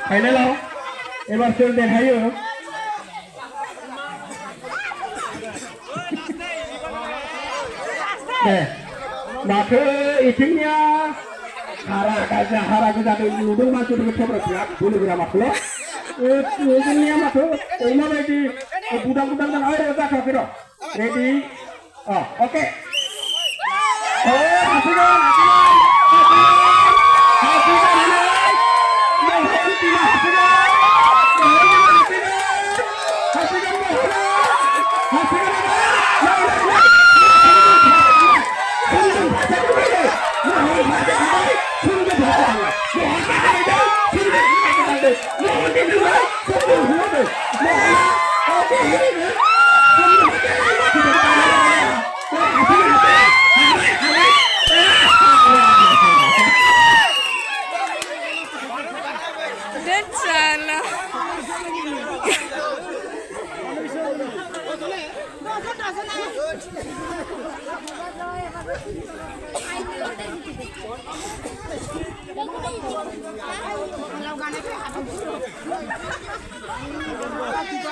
final এবার চল দেখাইও माथो इथिंनिया हारा गोजान नुदों मानसिफोरखौ थेब्रा बोलो गोरा माथो जोंनिया माथो अमा बायदि बुदां बुदां जाथ'वाखै र' रेडि अकेเรา